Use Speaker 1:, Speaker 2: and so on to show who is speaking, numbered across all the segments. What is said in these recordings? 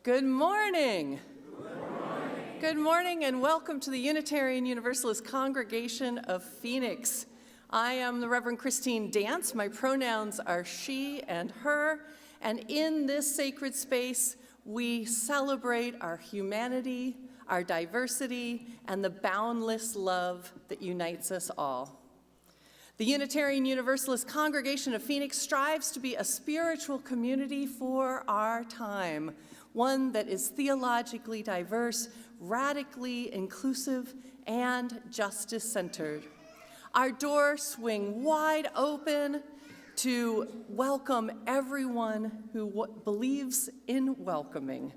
Speaker 1: Good morning. Good morning and welcome to the Unitarian Universalist Congregation of Phoenix. I am the Reverend Christine Dance. My pronouns are she and her, and in this sacred space, we celebrate our humanity, our diversity, and the boundless love that unites us all. The Unitarian Universalist Congregation of Phoenix strives to be a spiritual community for our time, one that is theologically diverse, radically inclusive, and justice-centered. Our doors swing wide open to welcome everyone who believes in welcoming.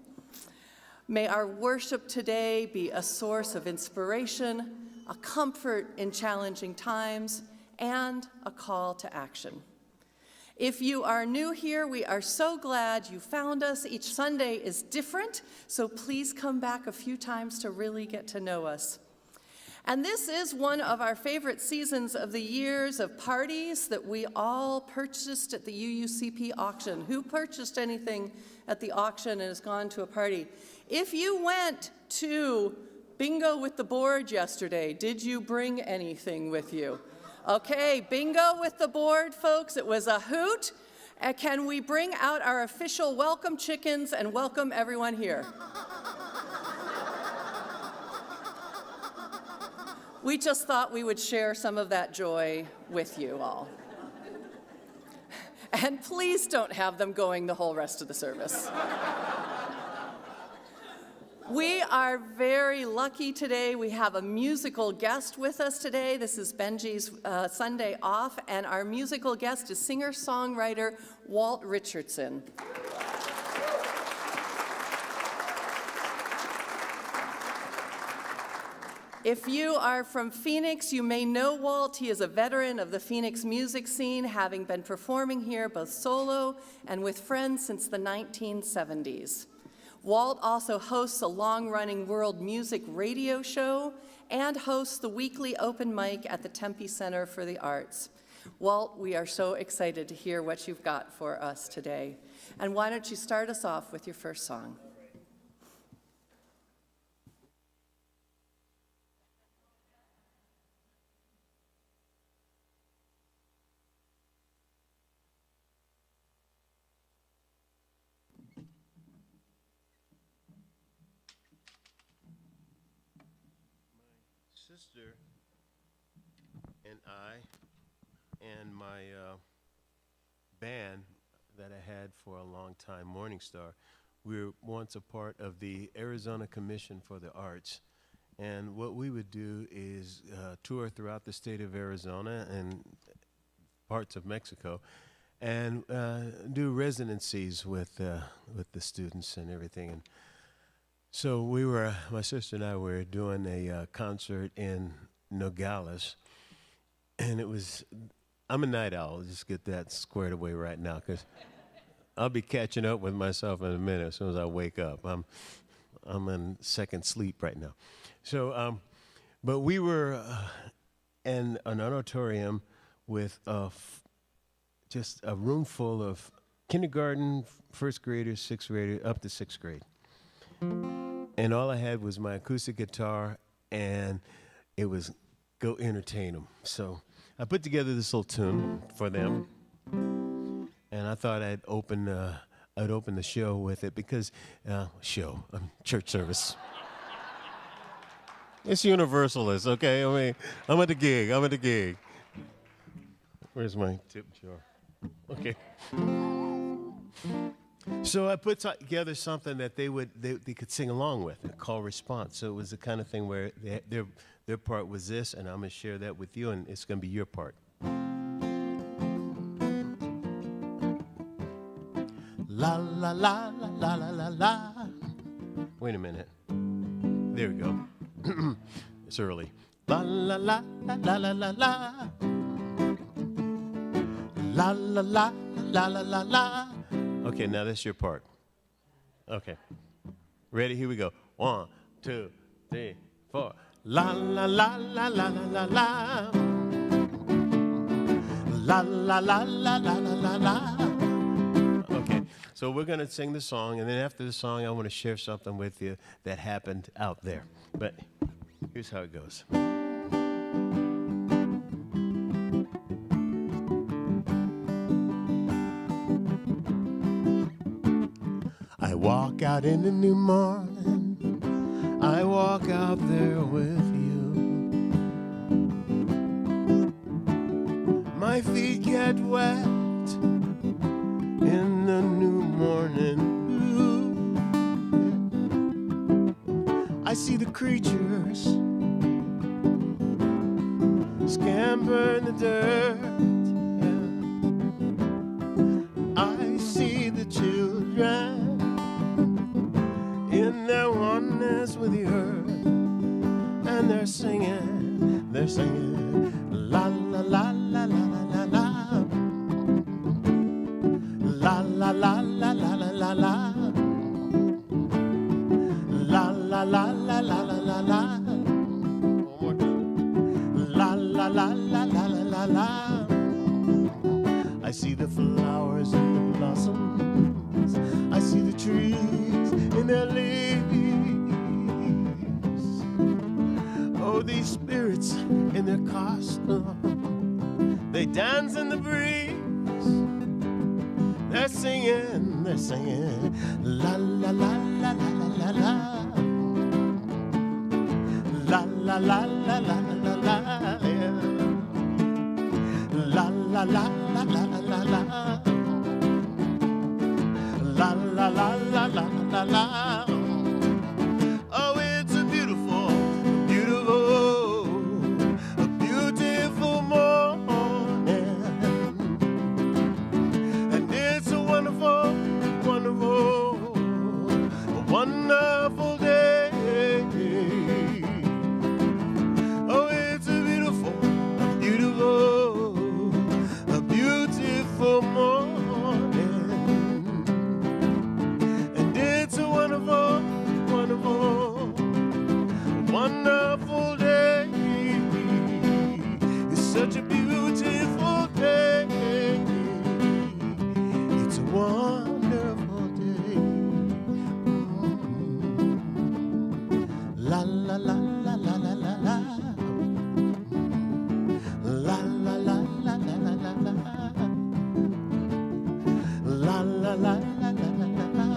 Speaker 1: May our worship today be a source of inspiration, a comfort in challenging times, and a call to action. If you are new here, we are so glad you found us. Each Sunday is different, so please come back a few times to really get to know us. And this is one of our favorite seasons of the years of parties that we all purchased at the UUCP auction. Who purchased anything at the auction and has gone to a party? If you went to bingo with the board yesterday, did you bring anything with you? Okay, bingo with the board, folks. It was a hoot. Can we bring out our official welcome chickens and welcome everyone here? We just thought we would share some of that joy with you all. And please don't have them going the whole rest of the service. We are very lucky today. We have a musical guest with us today. This is Benji's Sunday off, and our musical guest is singer-songwriter Walt Richardson. If you are from Phoenix, you may know Walt. He is a veteran of the Phoenix music scene, having been performing here both solo and with friends since the 1970s. Walt also hosts a long-running world music radio show and hosts the weekly open mic at the Tempe Center for the Arts. Walt, we are so excited to hear what you've got for us today. And why don't you start us off with your first song?
Speaker 2: Sister and I and my band that I had for a long time, Morning Star, we were once a part of the Arizona Commission for the Arts. And what we would do is tour throughout the state of Arizona and parts of Mexico and do residencies with the students and everything. And so my sister and I were doing a concert in Nogales, and I'm a night owl. I'll just get that squared away right now, because I'll be catching up with myself in a minute as soon as I wake up. I'm in second sleep right now. So, but we were in an auditorium with just a room full of kindergarten, first graders, sixth graders, up to sixth grade. And all I had was my acoustic guitar, and it was go entertain them. So I put together this little tune for them, and I thought I'd open the show with it because church service. It's Universalist, okay? I mean, I'm at the gig. Where's my tip jar? Okay. So I put together something that they could sing along with, a call response. So it was the kind of thing where their part was this, and I'm going to share that with you, and it's going to be your part. La la la la la la la la. Wait a minute. There we go. It's early. La la la la la la la la. La la la la la la la. Okay, now that's your part. Okay. Ready? Here we go. 1, 2, 3, 4. La la la la la la la la. La la la la la la la la. Okay. So we're going to sing the song, and then after the song, I want to share something with you that happened out there. But here's how it goes. I walk out in the new morning, I walk out there with you. My feet get wet in the new morning blue. I see the creatures scamper in the dirt, yeah. I see the children in their oneness with the earth, and they're singing, la la la la la la la, la la la la la la la la, la la la la la la la la. One more time. La la la la la la la la. I see the flowers and the blossoms, I see the trees in their leaves. Oh, these spirits in their costume, they dance in the breeze. They're singing, la la la la la la la, la la la la la la la, yeah. La la la la la la la la, la la la la la la la. Oh, it's a beautiful, beautiful, a beautiful morning, and it's a wonderful, wonderful, a wonderful day. Oh, it's a beautiful, beautiful, a beautiful morning, and it's a wonderful, wonderful, wonderful day. It's such a beautiful day. It's a wonderful day. La la la la la la la la. La la la la la la la la. La la la la la la la la.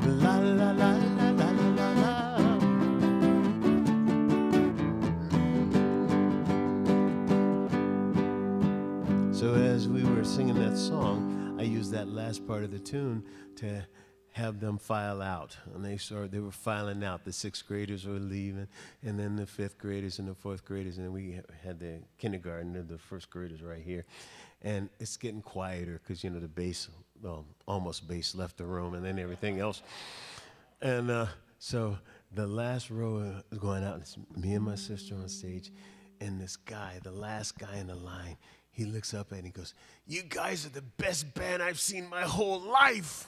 Speaker 2: La la la la la la la la. So as we were singing that song, I used that last part of the tune to have them file out. And they were filing out. The 6th graders were leaving, and then the 5th graders and the 4th graders, and then we had the kindergarten and the 1st graders right here. And it's getting quieter because, the bass, almost bass left the room, and then everything else. And so the last row is going out, and it's me and my sister on stage, and this guy, the last guy in the line, he looks up and he goes, "You guys are the best band I've seen my whole life."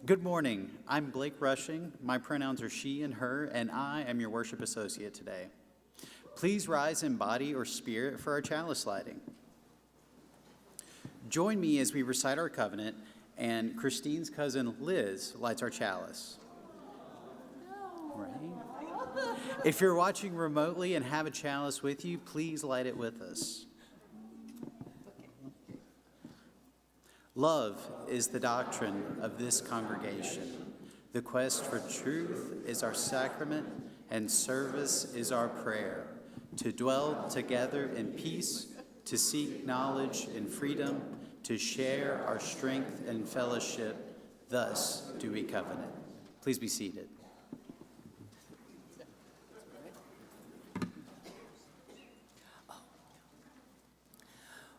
Speaker 3: Good morning. I'm Blake Rushing. My pronouns are she and her, and I am your worship associate today. Please rise in body or spirit for our chalice lighting. Join me as we recite our covenant, and Christine's cousin Liz lights our chalice. Right? If you're watching remotely and have a chalice with you, please light it with us. Love is the doctrine of this congregation. The quest for truth is our sacrament, and service is our prayer. To dwell together in peace, to seek knowledge and freedom, to share our strength and fellowship, thus do we covenant. Please be seated.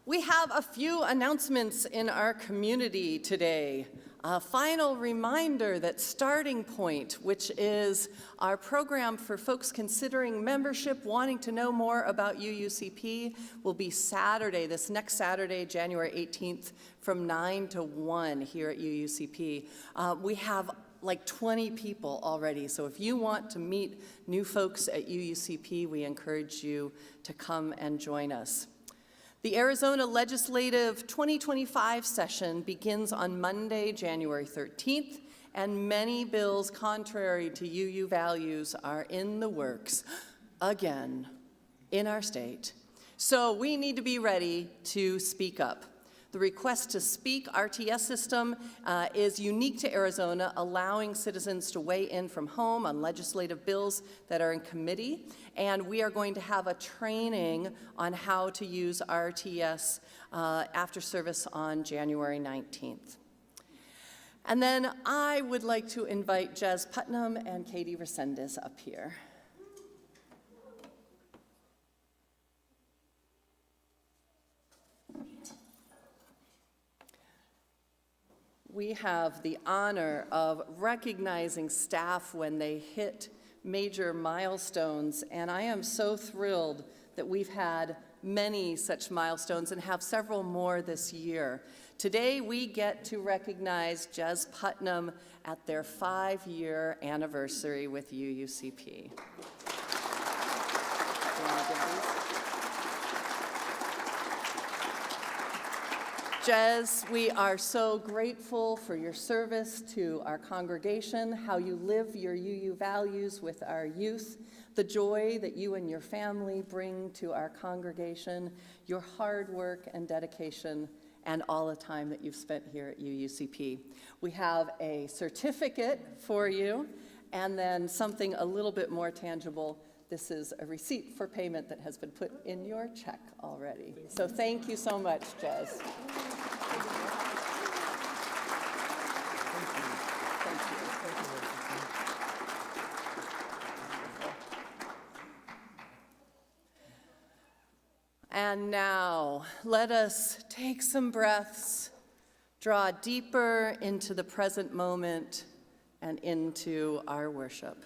Speaker 1: We have a few announcements in our community today. A final reminder that Starting Point, which is our program for folks considering membership, wanting to know more about UUCP, will be Saturday, this next Saturday, January 18th, from 9 to 1 here at UUCP. We have like 20 people already, so if you want to meet new folks at UUCP, we encourage you to come and join us. The Arizona Legislative 2025 session begins on Monday, January 13th, and many bills contrary to UU values are in the works again in our state. So we need to be ready to speak up. The Request to Speak RTS system is unique to Arizona, allowing citizens to weigh in from home on legislative bills that are in committee. And we are going to have a training on how to use RTS after service on January 19th. And then I would like to invite Jez Putnam and Katie Resendez up here. We have the honor of recognizing staff when they hit major milestones, and I am so thrilled that we've had many such milestones and have several more this year. Today we get to recognize Jez Putnam at their 5-year anniversary with UUCP. Jez, we are so grateful for your service to our congregation, how you live your UU values with our youth, the joy that you and your family bring to our congregation, your hard work and dedication, and all the time that you've spent here at UUCP. We have a certificate for you, and then something a little bit more tangible. This is a receipt for payment that has been put in your check already. So thank you so much, Jez. And now, let us take some breaths, draw deeper into the present moment and into our worship.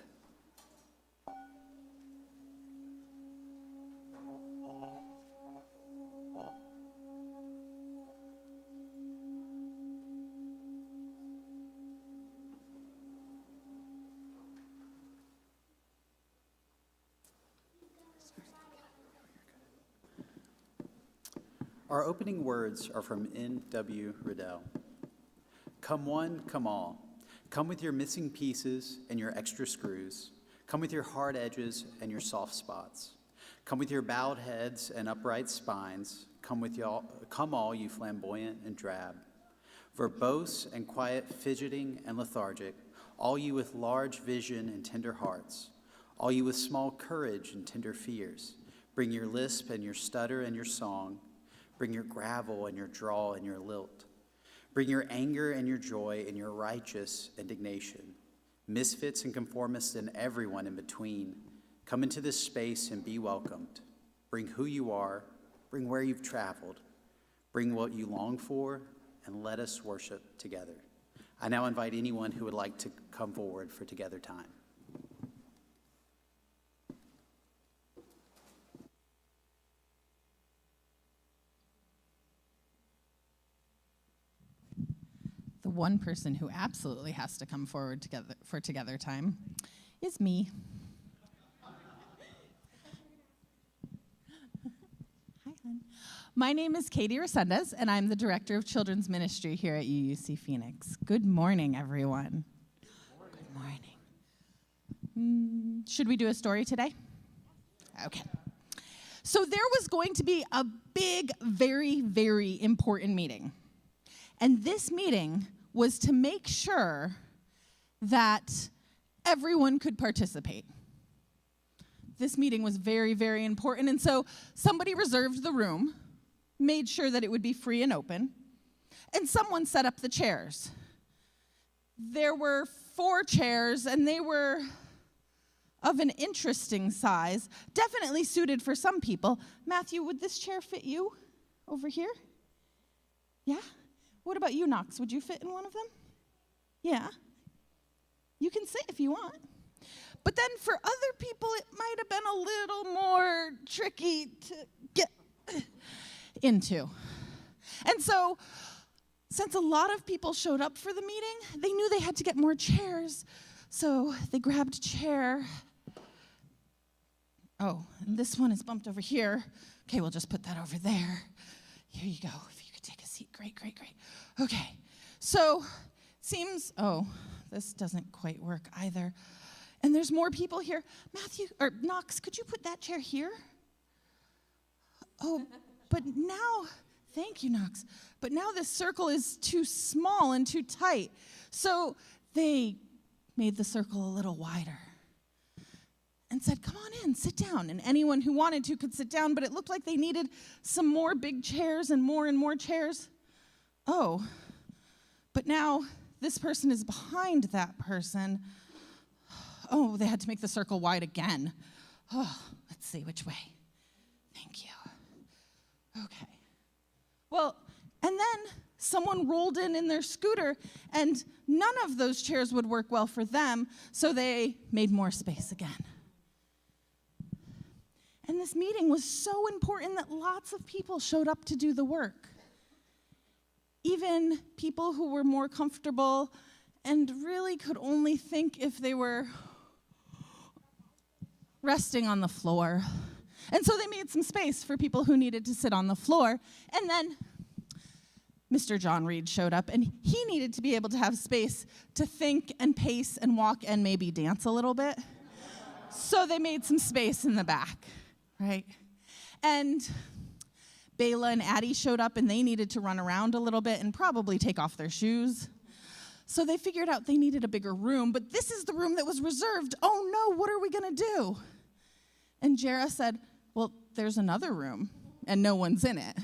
Speaker 3: Our opening words are from N.W. Riddell. Come one, come all. Come with your missing pieces and your extra screws. Come with your hard edges and your soft spots. Come with your bowed heads and upright spines. Come all you flamboyant and drab. Verbose and quiet, fidgeting and lethargic. All you with large vision and tender hearts. All you with small courage and tender fears. Bring your lisp and your stutter and your song. Bring your gravel and your drawl and your lilt. Bring your anger and your joy and your righteous indignation. Misfits and conformists and everyone in between. Come into this space and be welcomed. Bring who you are. Bring where you've traveled. Bring what you long for, and let us worship together. I now invite anyone who would like to come forward for Together Time.
Speaker 4: The one person who absolutely has to come forward for Together Time is me. Hi, hon. My name is Katie Resendez, and I'm the Director of Children's Ministry here at UUC Phoenix. Good morning, everyone. Good morning. Should we do a story today? Okay. So there was going to be a big, very, very important meeting. And this meeting was to make sure that everyone could participate. This meeting was very, very important, and so somebody reserved the room, made sure that it would be free and open, and someone set up the chairs. There were 4 chairs, and they were of an interesting size, definitely suited for some people. Matthew, would this chair fit you over here? Yeah? What about you, Knox? Would you fit in one of them? Yeah. You can sit if you want. But then for other people, it might have been a little more tricky to get into. And so, since a lot of people showed up for the meeting, they knew they had to get more chairs. So they grabbed a chair. Oh, and this one is bumped over here. Okay, we'll just put that over there. Here you go. If you could take a seat. Great, great, great. Okay. So, seems, oh, this doesn't quite work either. And there's more people here. Matthew, or Knox, could you put that chair here? Oh, but now, thank you, Knox. But now this circle is too small and too tight. So they made the circle a little wider and said, come on in, sit down. And anyone who wanted to could sit down, but it looked like they needed some more big chairs and more chairs. Oh, but now this person is behind that person. Oh, they had to make the circle wide again. Oh, let's see which way. Thank you. Okay. Well, and then someone rolled in their scooter, and none of those chairs would work well for them, so they made more space again. And this meeting was so important that lots of people showed up to do the work. Even people who were more comfortable and really could only think if they were resting on the floor. And so they made some space for people who needed to sit on the floor. And then Mr. John Reed showed up, and he needed to be able to have space to think and pace and walk and maybe dance a little bit. So they made some space in the back, right? And Bela and Addie showed up, and they needed to run around a little bit and probably take off their shoes. So they figured out they needed a bigger room, but this is the room that was reserved. Oh no, what are we gonna do? And Jera said, well, there's another room, and no one's in it.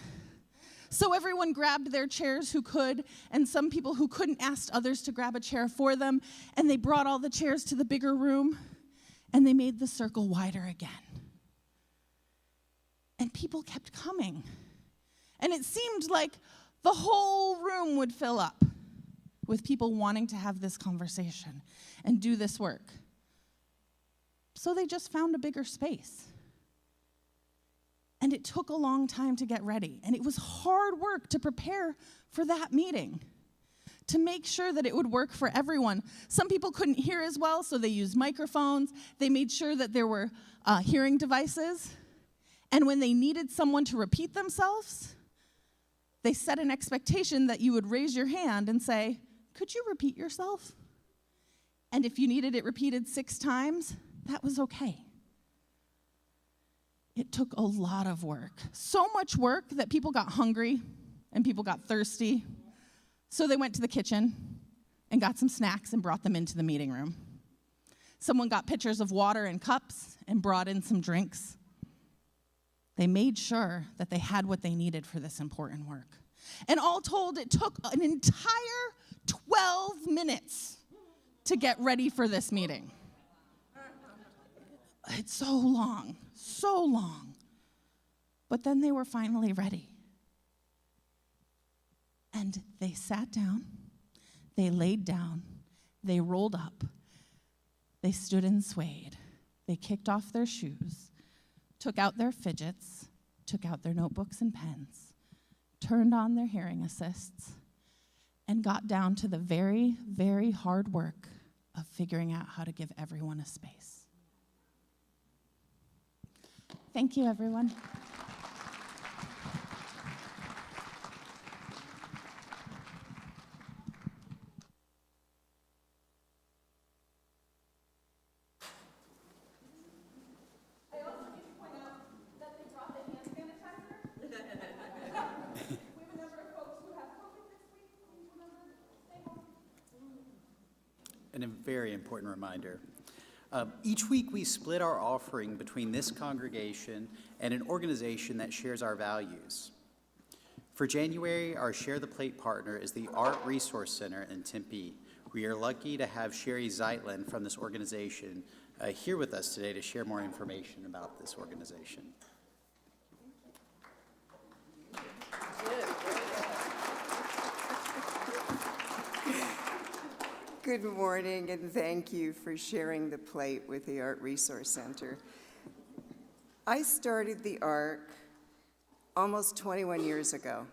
Speaker 4: So everyone grabbed their chairs who could, and some people who couldn't asked others to grab a chair for them, and they brought all the chairs to the bigger room, and they made the circle wider again. And people kept coming. And it seemed like the whole room would fill up with people wanting to have this conversation and do this work. So they just found a bigger space. And it took a long time to get ready. And it was hard work to prepare for that meeting, to make sure that it would work for everyone. Some people couldn't hear as well, so they used microphones. They made sure that there were hearing devices. And when they needed someone to repeat themselves, they set an expectation that you would raise your hand and say, could you repeat yourself? And if you needed it repeated 6 times, that was okay. It took a lot of work. So much work that people got hungry and people got thirsty. So they went to the kitchen and got some snacks and brought them into the meeting room. Someone got pitchers of water and cups and brought in some drinks. They made sure that they had what they needed for this important work. And all told, it took an entire 12 minutes to get ready for this meeting. It's so long. But then they were finally ready. And they sat down, they laid down, they rolled up, they stood and swayed, they kicked off their shoes, took out their fidgets, took out their notebooks and pens, turned on their hearing assists, and got down to the very, very hard work of figuring out how to give everyone a space. Thank you, everyone. I also need to point out that they brought the hand sanitizer. We have a number of folks who have COVID this week. Please remember, stay home.
Speaker 3: And a very important reminder. Each week we split our offering between this congregation and an organization that shares our values. For January, our Share the Plate partner is the Art Resource Center in Tempe. We are lucky to have Sherry Zeitlin from this organization here with us today to share more information about this organization.
Speaker 5: Good morning, and thank you for sharing the plate with the Art Resource Center. I started the ARC almost 21 years ago.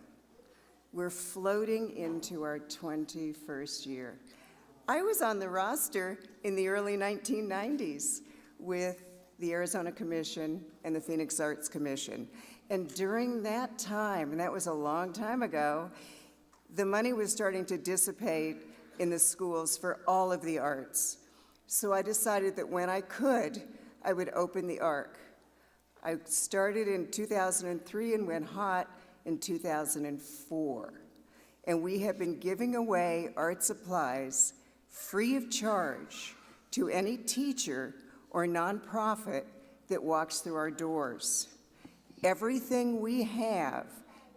Speaker 5: We're floating into our 21st year. I was on the roster in the early 1990s with the Arizona Commission and the Phoenix Arts Commission. And during that time, and that was a long time ago, the money was starting to dissipate in the schools for all of the arts. So I decided that when I could, I would open the ARC. I started in 2003 and went hot in 2004. And we have been giving away art supplies free of charge to any teacher or nonprofit that walks through our doors. Everything we have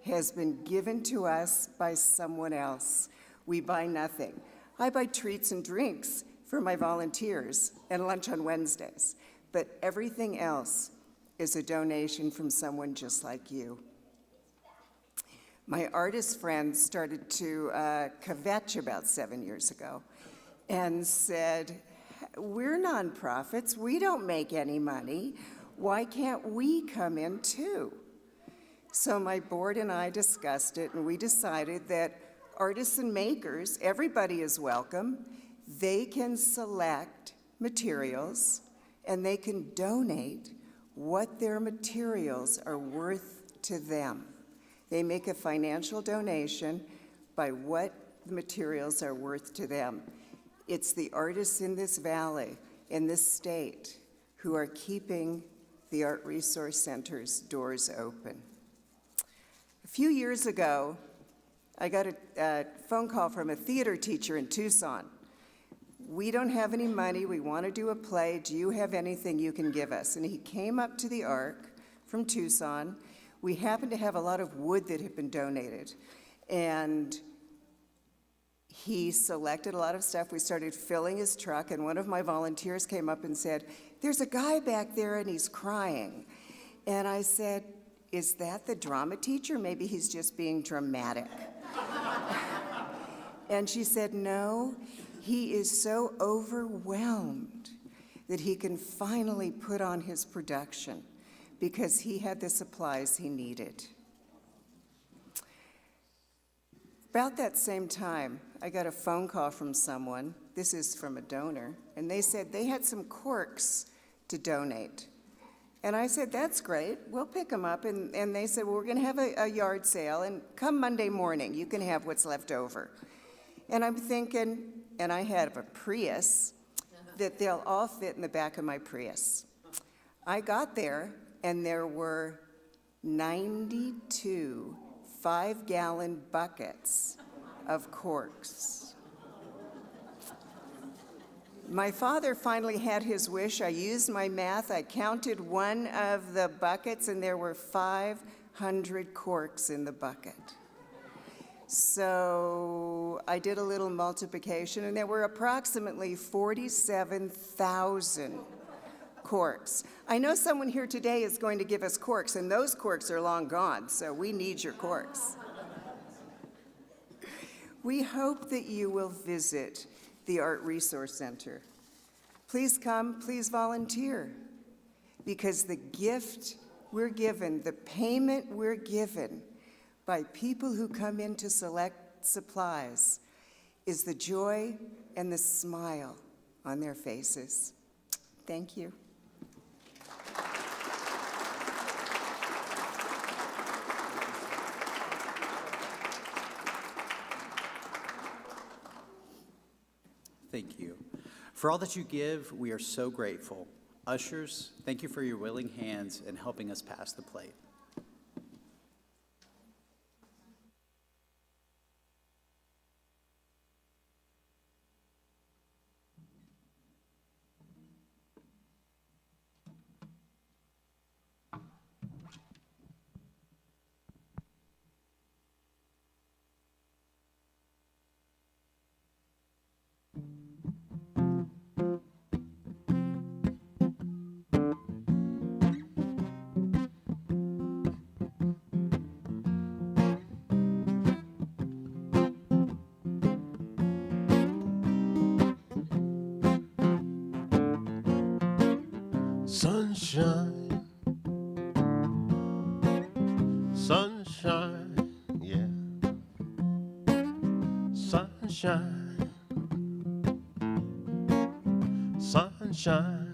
Speaker 5: has been given to us by someone else. We buy nothing. I buy treats and drinks for my volunteers and lunch on Wednesdays, but everything else is a donation from someone just like you. My artist friends started to kvetch about 7 years ago and said, we're nonprofits, we don't make any money, why can't we come in too? So my board and I discussed it, and we decided that artists and makers, everybody is welcome. They can select materials, and they can donate what their materials are worth to them. They make a financial donation by what the materials are worth to them. It's the artists in this valley, in this state, who are keeping the Art Resource Center's doors open. A few years ago, I got a phone call from a theater teacher in Tucson. We don't have any money, we want to do a play, do you have anything you can give us? And he came up to the ARC from Tucson. We happened to have a lot of wood that had been donated, and he selected a lot of stuff. We started filling his truck, and one of my volunteers came up and said, there's a guy back there and he's crying. And I said, is that the drama teacher? Maybe he's just being dramatic. And she said, no, he is so overwhelmed that he can finally put on his production because he had the supplies he needed. About that same time, I got a phone call from someone, this is from a donor, and they said they had some corks to donate. And I said, that's great, we'll pick them up. And they said, well, we're gonna have a yard sale, and come Monday morning, you can have what's left over. And I'm thinking, and I have a Prius, that they'll all fit in the back of my Prius. I got there, and there were 92 5-gallon buckets of corks. My father finally had his wish. I used my math. I counted one of the buckets, and there were 500 corks in the bucket. So I did a little multiplication, and there were approximately 47,000 corks. I know someone here today is going to give us corks, and those corks are long gone, so we need your corks. We hope that you will visit the Art Resource Center. Please come, please volunteer, because the gift we're given, the payment we're given by people who come in to select supplies is the joy and the smile on their faces. Thank you.
Speaker 3: Thank you. For all that you give, we are so grateful. Ushers, thank you for your willing hands in helping us pass the plate.
Speaker 2: Sunshine, sunshine, yeah. Sunshine, sunshine.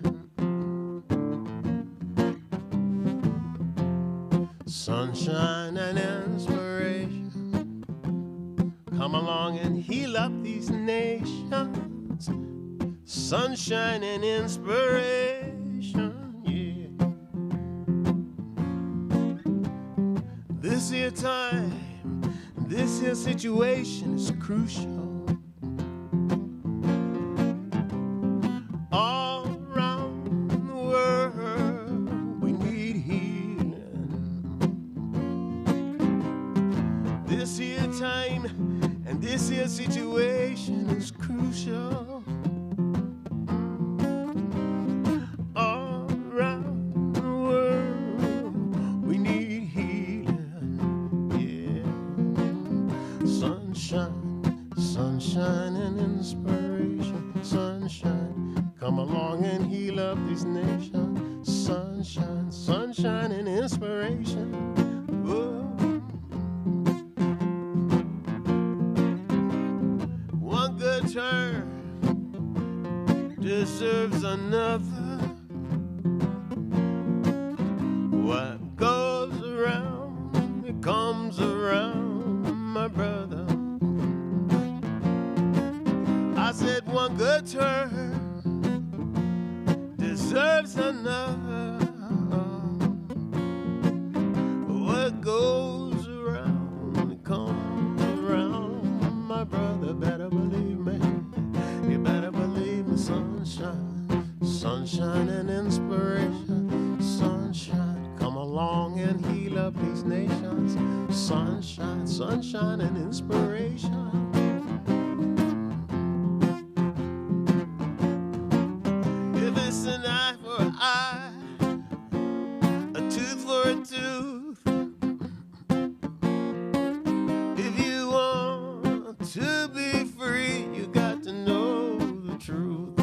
Speaker 2: Sunshine and inspiration, come along and heal up these nations. Sunshine and inspiration, yeah. This here time, this here situation is crucial. All around the world, we need healing. This here time and this here situation is crucial. All around the world, we need healing, yeah. Sunshine, sunshine and inspiration. Sunshine, come along and heal up these nations. Sunshine, sunshine and inspiration. Whoa. One good turn deserves another. What goes around, it comes around, my brother. I said one good turn deserves another. What goes around, it comes around, my brother. Better believe me, you better believe me. Sunshine, sunshine and inspiration. Sunshine, come along and heal up these nations. Sunshine, sunshine and inspiration. If it's an eye for an eye, a tooth for a tooth, if you want to be free, you got to know the truth.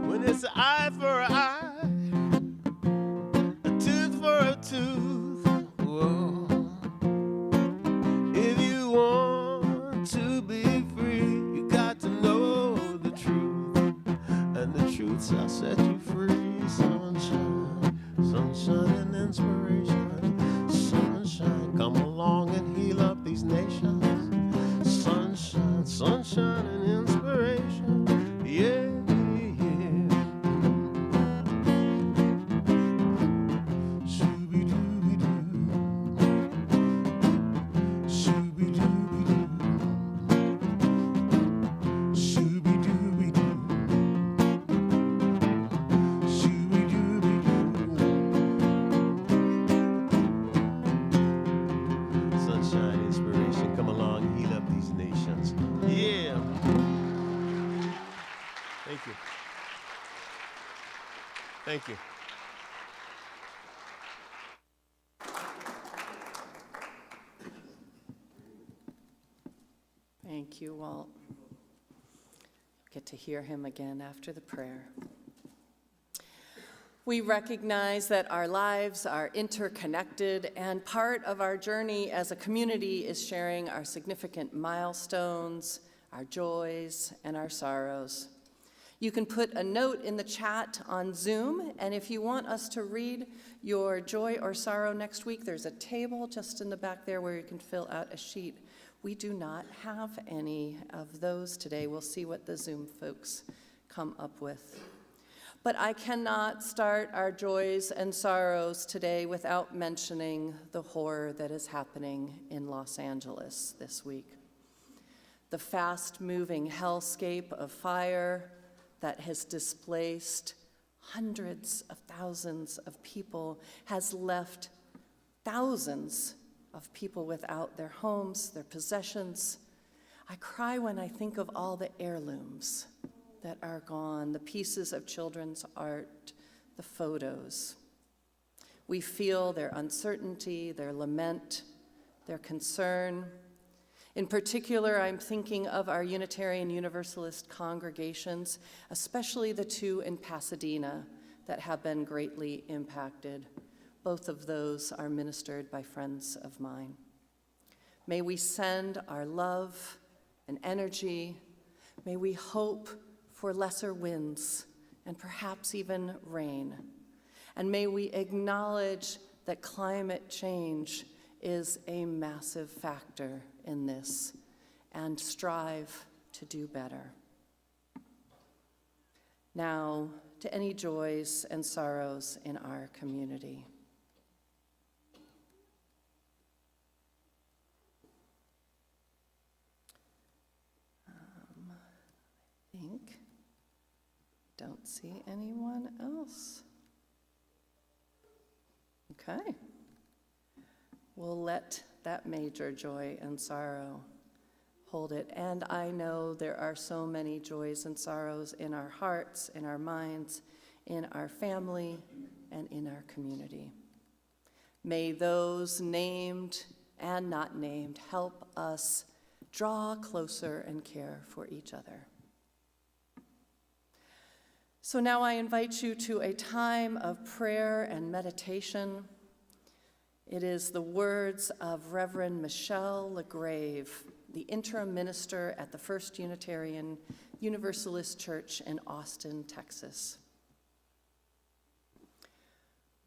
Speaker 2: When it's an eye for an eye, a tooth for a tooth, whoa. If you want to be free, you got to know the truth, and the truth shall set you free. Sunshine, sunshine and inspiration. Sunshine, come along and heal up these nations. Sunshine, sunshine and inspiration, yeah. Sunshine, inspiration, come along, heal up these nations. Yeah. Thank you. Thank you.
Speaker 1: Thank you, Walt. Get to hear him again after the prayer. We recognize that our lives are interconnected, and part of our journey as a community is sharing our significant milestones, our joys, and our sorrows. You can put a note in the chat on Zoom, and if you want us to read your joy or sorrow next week, there's a table just in the back there where you can fill out a sheet. We do not have any of those today. We'll see what the Zoom folks come up with. But I cannot start our joys and sorrows today without mentioning the horror that is happening in Los Angeles this week. The fast-moving hellscape of fire that has displaced hundreds of thousands of people has left thousands of people without their homes, their possessions. I cry when I think of all the heirlooms that are gone, the pieces of children's art, the photos. We feel their uncertainty, their lament, their concern. In particular, I'm thinking of our Unitarian Universalist congregations, especially the two in Pasadena that have been greatly impacted. Both of those are ministered by friends of mine. May we send our love and energy. May we hope for lesser winds and perhaps even rain. And may we acknowledge that climate change is a massive factor in this and strive to do better. Now, to any joys and sorrows in our community. Don't see anyone else. Okay. We'll let that major joy and sorrow hold it. And I know there are so many joys and sorrows in our hearts, in our minds, in our family, and in our community. May those named and not named help us draw closer and care for each other. So now I invite you to a time of prayer and meditation. It is the words of Reverend Michelle LaGrave, the interim minister at the First Unitarian Universalist Church in Austin, Texas.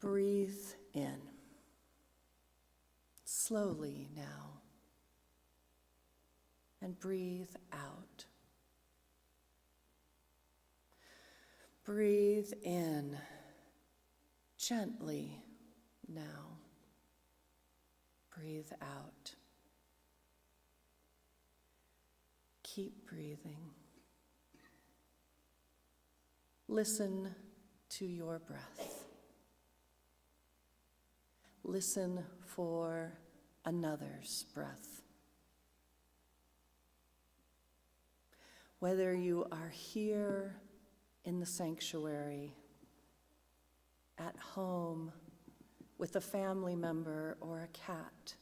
Speaker 1: Breathe in, slowly now, and breathe out. Breathe in gently now. Breathe out. Keep breathing. Listen to your breath. Listen for another's breath. Whether you are here in the sanctuary, at home, with a family member or a cat,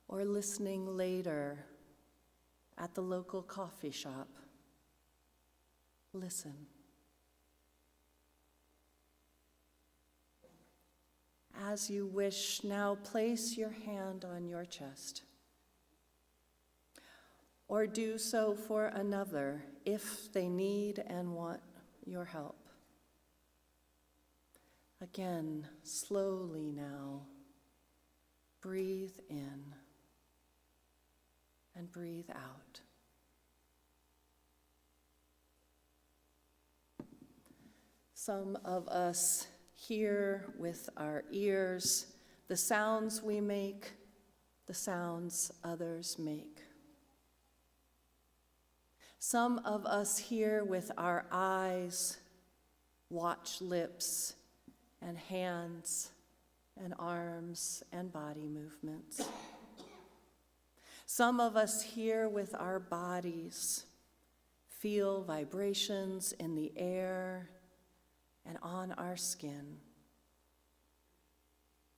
Speaker 1: or listening later at the local coffee shop, listen. As you wish, now place your hand on your chest, or do so for another if they need and want your help. Again, slowly now, breathe in and breathe out. Some of us hear with our ears the sounds we make, the sounds others make. Some of us hear with our eyes, watch lips and hands and arms and body movements. Some of us hear with our bodies, feel vibrations in the air and on our skin.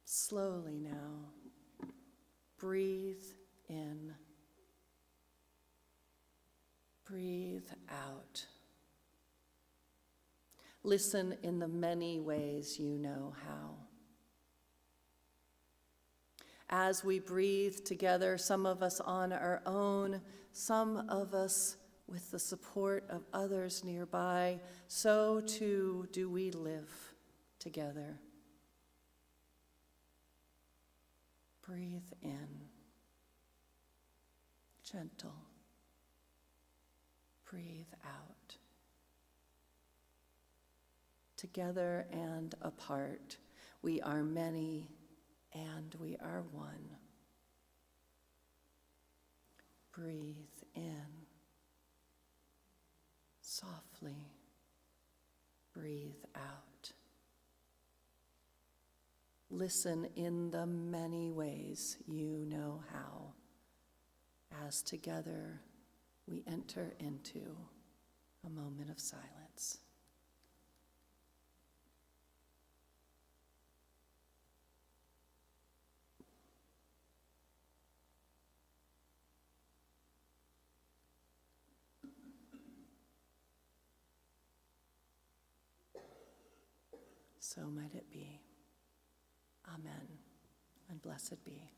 Speaker 1: Slowly now, breathe in. Breathe out. Listen in the many ways you know how. As we breathe together, some of us on our own, some of us with the support of others nearby, so too do we live together. Breathe in. Gentle. Breathe out. Together and apart, we are many and we are one. Breathe in. Softly. Breathe out. Listen in the many ways you know how, as together we enter into a moment of silence. So might it be. Amen, and blessed be.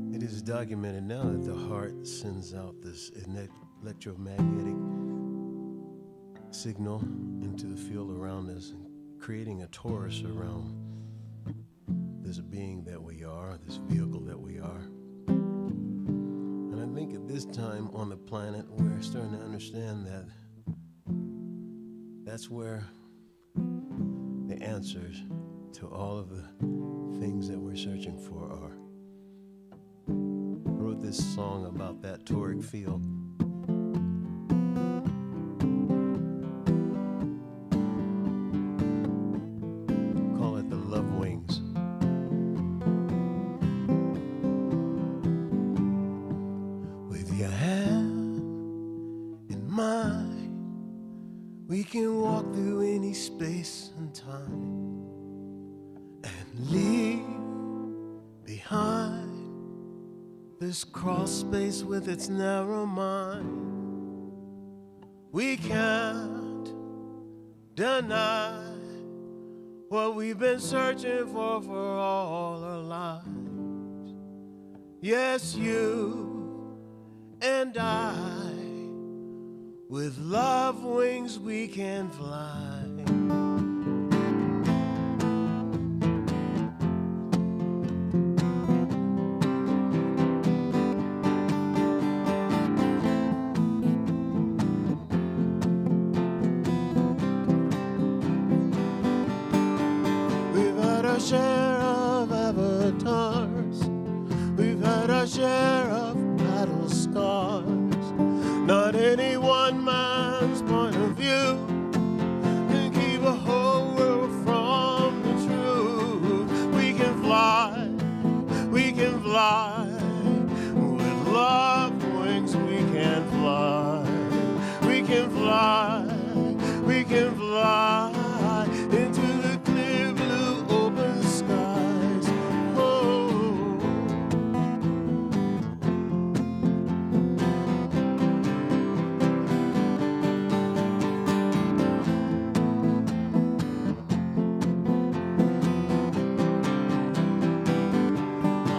Speaker 2: It is documented now that the heart sends out this electromagnetic signal into the field around us, creating a torus around this being that we are, this vehicle that we are. And I think at this time on the planet, we're starting to understand that that's where the answers to all of the things that we're searching for are. I wrote this song about that toric field. Call it the love wings. With your hand in mine, we can walk through any space and time and leave behind this cross space with its narrow mind. We can't deny what we've been searching for all our lives. Yes, you and I, with love wings we can fly. Share of avatars, we've had our share of battle scars. Not any one man's point of view can keep a whole world from the truth. We can fly, with love wings we can fly. We can fly into the clear blue open skies. Oh,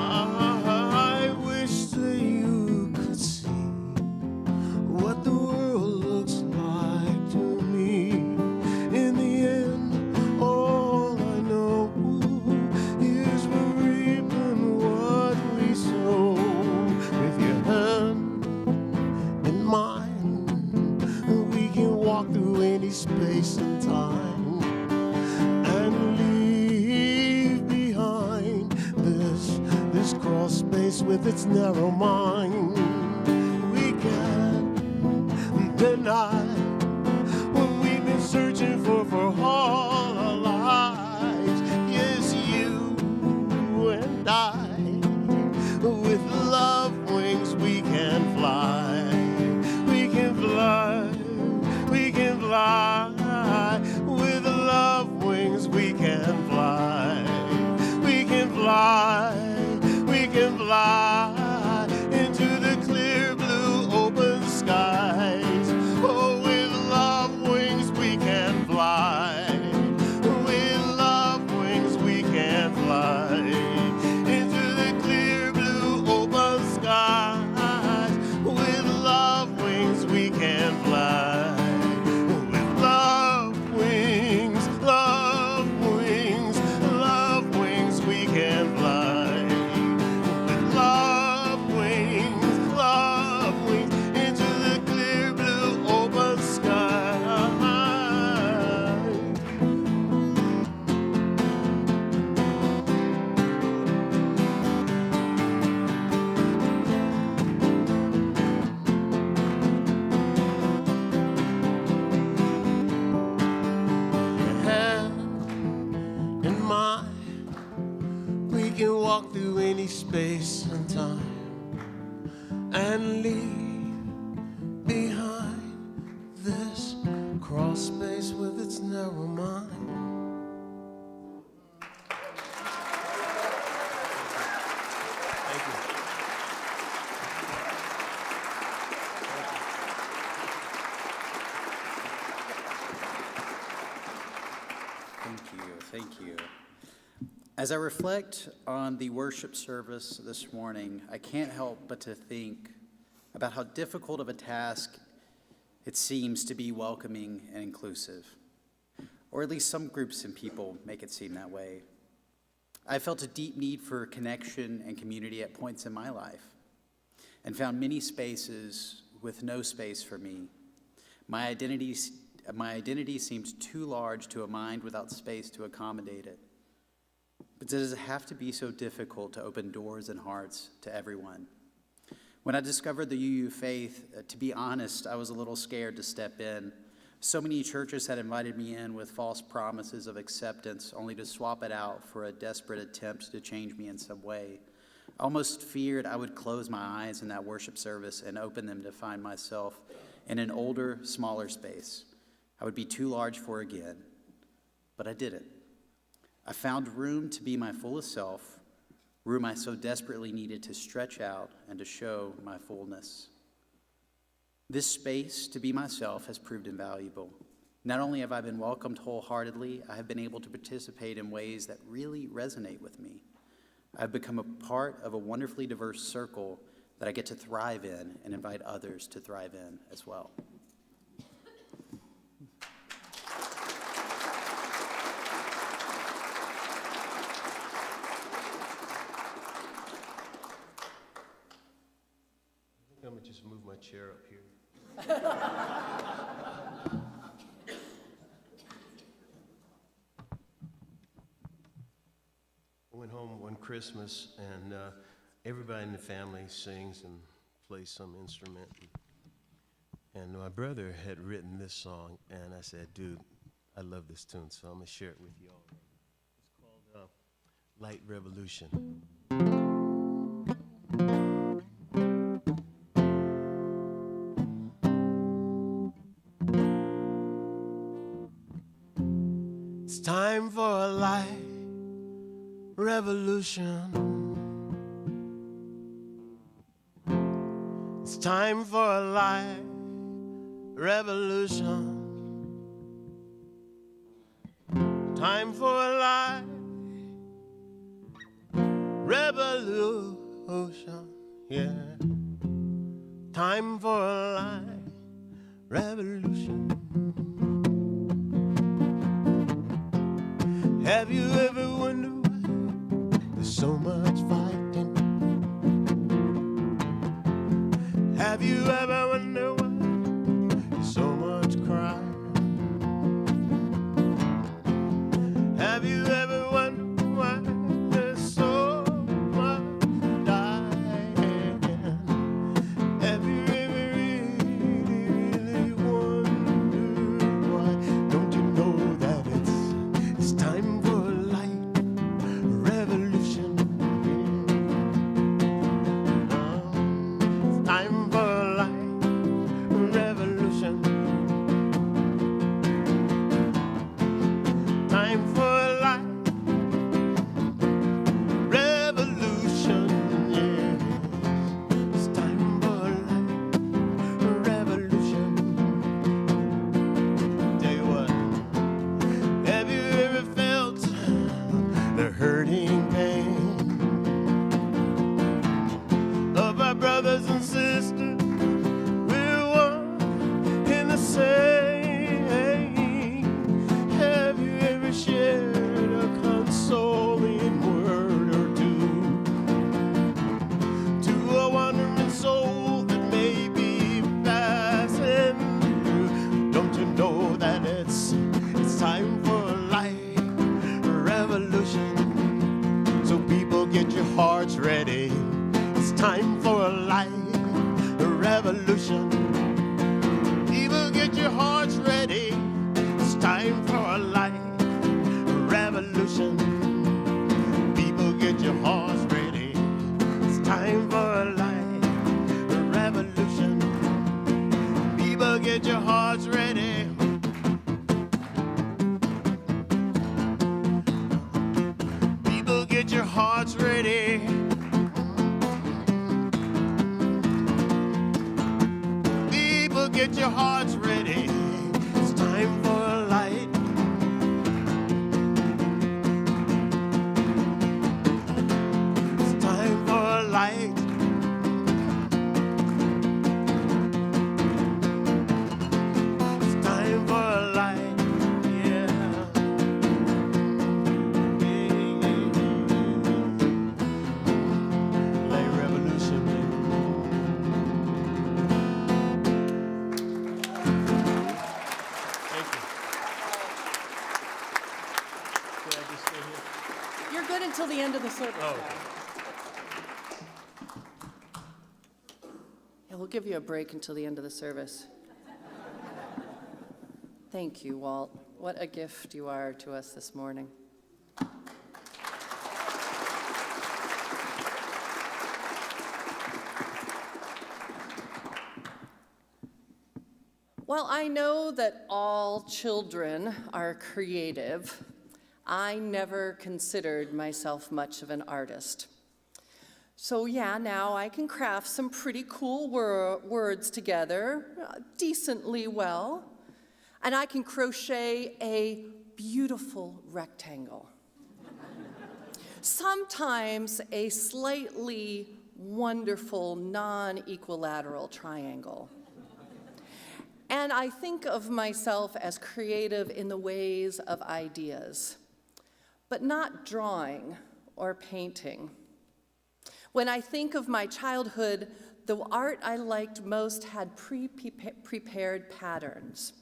Speaker 2: I wish that you could see what the world looks like to me. In the end, all I know is we're reaping what we sow. With your hand in mine, we can walk through any space and time and leave behind this cross space with its narrow mind. We can't deny what we've been searching for all our lives. Yes, you and I, with love wings we can fly. We can fly, with love wings we can fly. We can fly into the clear blue open skies. Oh, with love wings we can fly. With love wings we can fly into the clear blue open skies. With love wings we can fly. With love wings we can fly. With love wings into the clear blue open sky. any space and time and leave behind this crawl space with its narrow mind. Thank you.
Speaker 3: Thank you. As I reflect on the worship service this morning, I can't help but to think about how difficult of a task it seems to be welcoming and inclusive, or at least some groups and people make it seem that way. I felt a deep need for connection and community at points in my life, and found many spaces with no space for me. My identity seemed too large to a mind without space to accommodate it. But does it have to be so difficult to open doors and hearts to everyone? When I discovered the UU faith, to be honest, I was a little scared to step in. So many churches had invited me in with false promises of acceptance, only to swap it out for a desperate attempt to change me in some way. I almost feared I would close my eyes in that worship service and open them to find myself in an older, smaller space I would be too large for again. But I didn't. I found room to be my fullest self, room I so desperately needed to stretch out and to show my fullness. This space to be myself has proved invaluable. Not only have I been welcomed wholeheartedly, I have been able to participate in ways that really resonate with me. I've become a part of a wonderfully diverse circle that I get to thrive in and invite others to thrive in as well.
Speaker 2: I'm gonna just move my chair up here. I went home one Christmas and everybody in the family sings and plays some instrument. And my brother had written this song, and I said, dude, I love this tune, so I'm gonna share it with you all. It's called Light Revolution. It's time for a light revolution. It's time for a light revolution. Time for a light revolution. Yeah. Time for a light revolution. Have you ever wondered why there's so much fighting? Have you ever wondered why there's so much crying? Have you ever wondered why there's so much dying? Have you ever really wondered why? Don't you know that it's time for a light revolution? It's time for a light revolution. Time for a light revolution. Yeah. It's time for a light revolution. Tell you what. Have you ever felt the hurting pain of our brothers and sisters? We're one in the same. Have you ever shared a consoling word or two to a wandering soul that may be passing through? Don't you know that it's time for a light revolution? So people, get your hearts ready. It's time for a light revolution. People, get your hearts ready. It's time for a light revolution. People, get your hearts ready. People, get your hearts ready. People, get your hearts ready. People, get your hearts ready. It's time for a light. It's time for a light. It's time for a light. Yeah. Light revolution, baby. Thank you. Can I just stay here?
Speaker 1: You're good until the end of the service.
Speaker 2: Oh,
Speaker 1: now.
Speaker 2: okay.
Speaker 1: Yeah, we'll give you a break until the end of the service. Thank you, Walt. What a gift you are to us this morning. While I know that all children are creative, I never considered myself much of an artist. So yeah, now I can craft some pretty cool words together decently well, and I can crochet a beautiful rectangle. Sometimes a slightly wonderful non-equilateral triangle. And I think of myself as creative in the ways of ideas, but not drawing or painting. When I think of my childhood, the art I liked most had prepared patterns.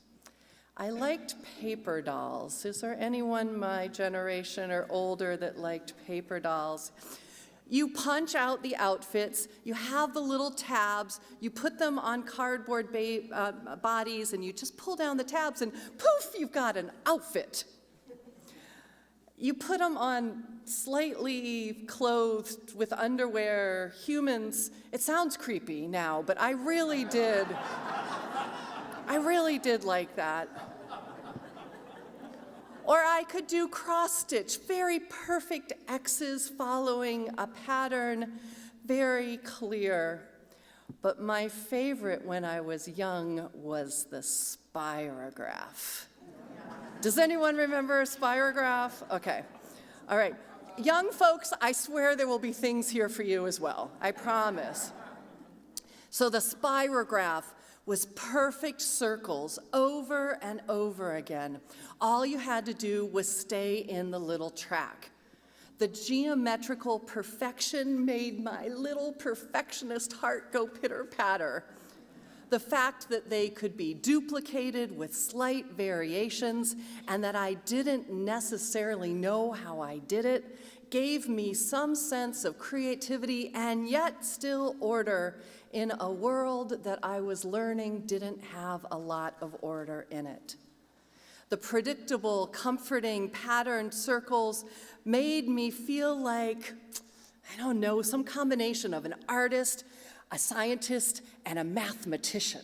Speaker 1: I liked paper dolls. Is there anyone my generation or older that liked paper dolls? You punch out the outfits, you have the little tabs, you put them on cardboard bodies, and you just pull down the tabs, and poof, you've got an outfit. You put them on slightly clothed with underwear humans. It sounds creepy now, but I really did like that. Or I could do cross-stitch, very perfect X's following a pattern, very clear. But my favorite when I was young was the spirograph. Does anyone remember a spirograph? Okay, all right. Young folks, I swear there will be things here for you as well, I promise. So the spirograph was perfect circles over and over again. All you had to do was stay in the little track. The geometrical perfection made my little perfectionist heart go pitter-patter. The fact that they could be duplicated with slight variations and that I didn't necessarily know how I did it gave me some sense of creativity and yet still order in a world that I was learning didn't have a lot of order in it. The predictable, comforting, patterned circles made me feel like, I don't know, some combination of an artist, a scientist, and a mathematician.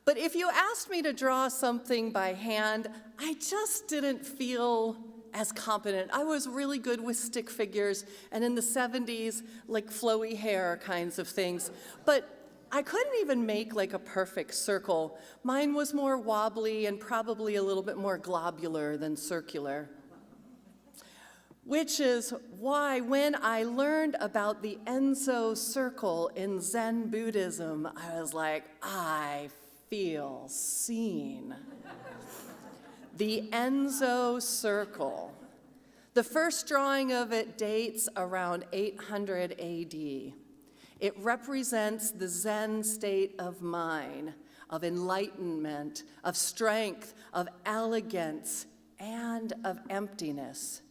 Speaker 1: But if you asked me to draw something by hand, I just didn't feel as competent. I was really good with stick figures, and in the 70s, like flowy hair kinds of things. But I couldn't even make like a perfect circle. Mine was more wobbly and probably a little bit more globular than circular. Which is why when I learned about the Enso circle in Zen Buddhism, I was like, I feel seen. The Enso circle. The first drawing of it dates around 800 AD. It represents the Zen state of mind, of enlightenment, of strength, of elegance, and of emptiness.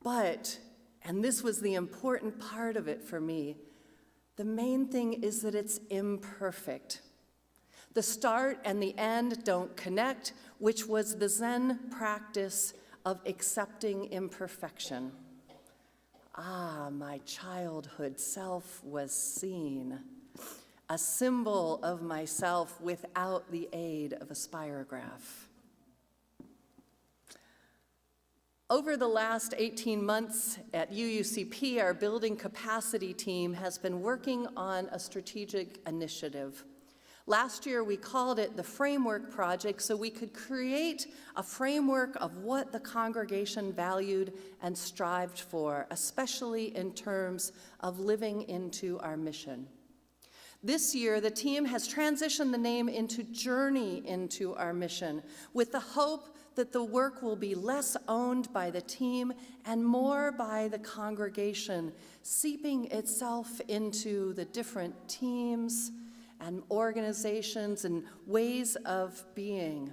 Speaker 1: But, and this was the important part of it for me, the main thing is that it's imperfect. The start and the end don't connect, which was the Zen practice of accepting imperfection. Ah, my childhood self was seen. a symbol of myself without the aid of a spirograph. Over the last 18 months at UUCP, our building capacity team has been working on a strategic initiative. Last year, we called it the Framework Project so we could create a framework of what the congregation valued and strived for, especially in terms of living into our mission. This year, the team has transitioned the name into Journey into Our Mission, with the hope that the work will be less owned by the team and more by the congregation, seeping itself into the different teams and organizations and ways of being.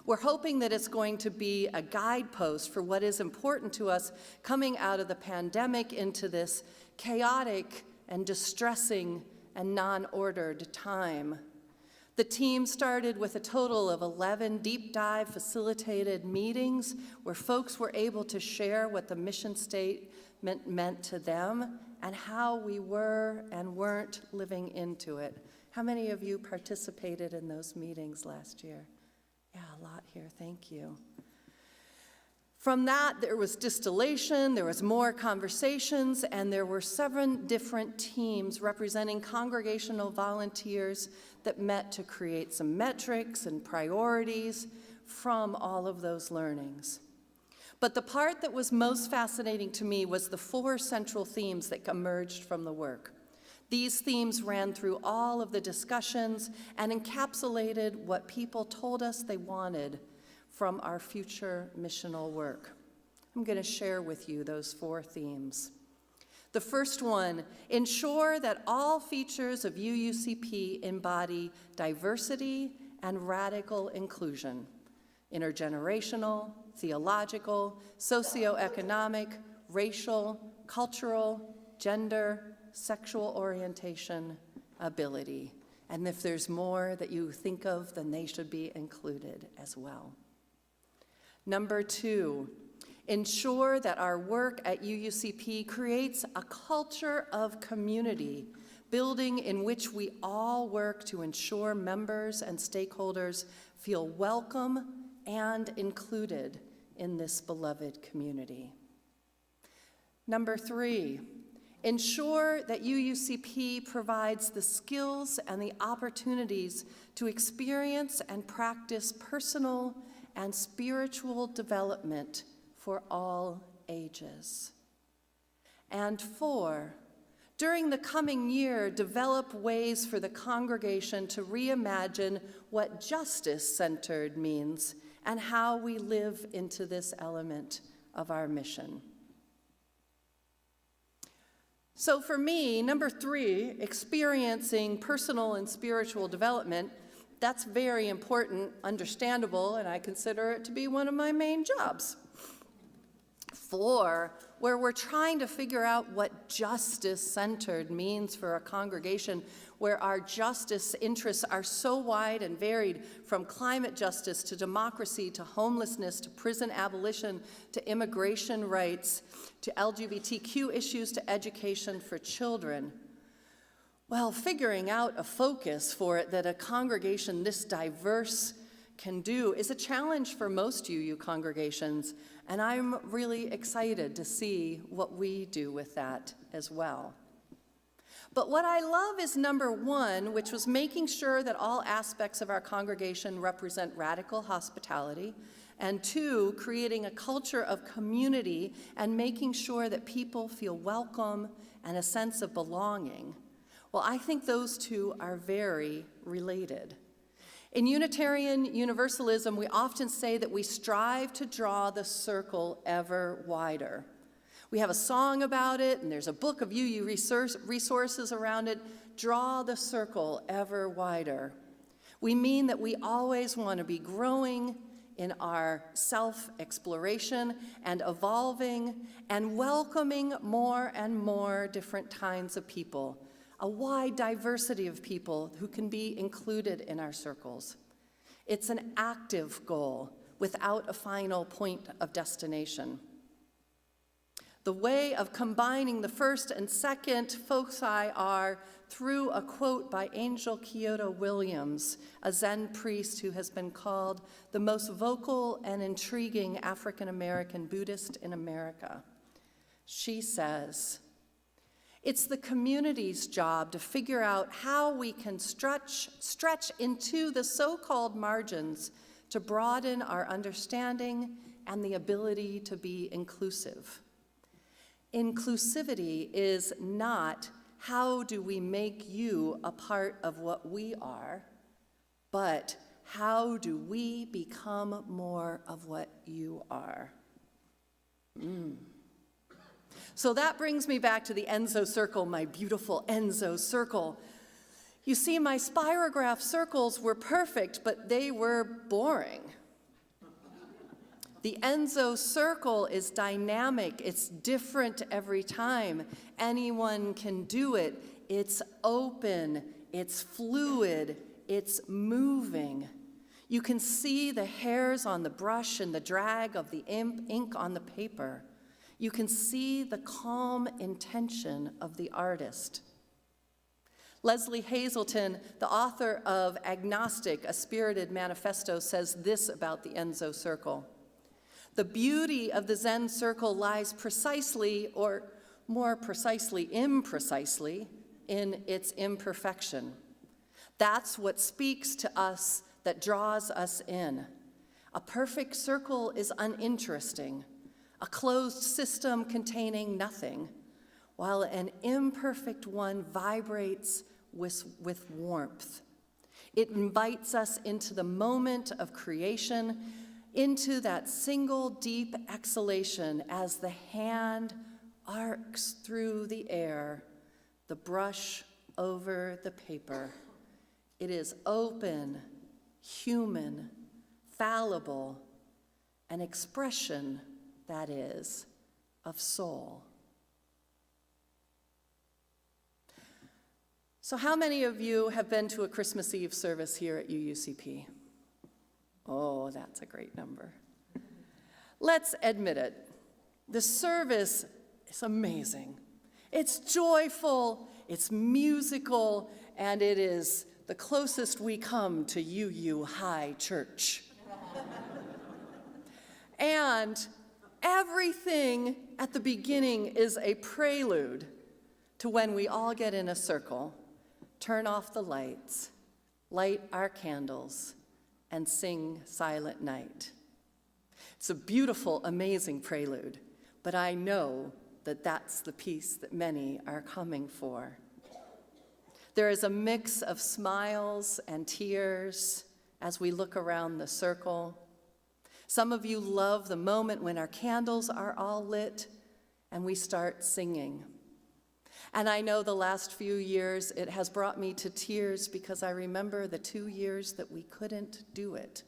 Speaker 1: We're hoping that it's going to be a guidepost for what is important to us coming out of the pandemic into this chaotic and distressing and non-ordered time. The team started with a total of 11 deep dive facilitated meetings where folks were able to share what the mission statement meant to them and how we were and weren't living into it. How many of you participated in those meetings last year? Yeah, a lot here, thank you. From that, there was distillation, there was more conversations, and there were 7 different teams representing congregational volunteers that met to create some metrics and priorities from all of those learnings. But the part that was most fascinating to me was the 4 central themes that emerged from the work. These themes ran through all of the discussions and encapsulated what people told us they wanted from our future missional work. I'm going to share with you those 4 themes. The first one, ensure that all features of UUCP embody diversity and radical inclusion, intergenerational, theological, socioeconomic, racial, cultural, gender, sexual orientation, ability. And if there's more that you think of, then they should be included as well. Number 2, ensure that our work at UUCP creates a culture of community, building in which we all work to ensure members and stakeholders feel welcome and included in this beloved community. Number 3, ensure that UUCP provides the skills and the opportunities to experience and practice personal and spiritual development for all ages. And 4, during the coming year, develop ways for the congregation to reimagine what justice-centered means and how we live into this element of our mission. So for me, number 3, experiencing personal and spiritual development, that's very important, understandable, and I consider it to be one of my main jobs. 4, where we're trying to figure out what justice-centered means for a congregation where our justice interests are so wide and varied, from climate justice to democracy to homelessness to prison abolition to immigration rights to LGBTQ issues to education for children. Well, figuring out a focus for it that a congregation this diverse can do is a challenge for most UU congregations, and I'm really excited to see what we do with that as well. But what I love is number 1, which was making sure that all aspects of our congregation represent radical hospitality, and 2, creating a culture of community and making sure that people feel welcome and a sense of belonging. Well, I think those 2 are very related. In Unitarian Universalism, we often say that we strive to draw the circle ever wider. We have a song about it, and there's a book of UU resources around it, Draw the Circle Ever Wider. We mean that we always want to be growing in our self-exploration and evolving and welcoming more and more different kinds of people, a wide diversity of people who can be included in our circles. It's an active goal without a final point of destination. The way of combining the first and second foci are through a quote by Angel Kyoto Williams, a Zen priest who has been called the most vocal and intriguing African-American Buddhist in America. She says, "It's the community's job to figure out how we can stretch into the so-called margins to broaden our understanding and the ability to be inclusive. Inclusivity is not how do we make you a part of what we are, but how do we become more of what you are?" So that brings me back to the Enzo circle, my beautiful Enzo circle. You see, my spirograph circles were perfect, but they were boring. The Enzo circle is dynamic. It's different every time. Anyone can do it. It's open. It's fluid. It's moving. You can see the hairs on the brush and the drag of the ink on the paper. You can see the calm intention of the artist. Leslie Hazelton, the author of Agnostic, A Spirited Manifesto, says this about the Enzo circle. "The beauty of the Zen circle lies precisely, or more precisely, imprecisely, in its imperfection. That's what speaks to us, that draws us in. A perfect circle is uninteresting, a closed system containing nothing, while an imperfect one vibrates with warmth. It invites us into the moment of creation, into that single deep exhalation as the hand arcs through the air, the brush over the paper. It is open, human, fallible, an expression, that is, of soul." So how many of you have been to a Christmas Eve service here at UUCP? Oh, that's a great number. Let's admit it. The service is amazing. It's joyful, it's musical, and it is the closest we come to UU High Church. And everything at the beginning is a prelude to when we all get in a circle, turn off the lights, light our candles, and sing Silent Night. It's a beautiful, amazing prelude, but I know that that's the piece that many are coming for. There is a mix of smiles and tears as we look around the circle. Some of you love the moment when our candles are all lit and we start singing. And I know the last few years it has brought me to tears because I remember the 2 years that we couldn't do it.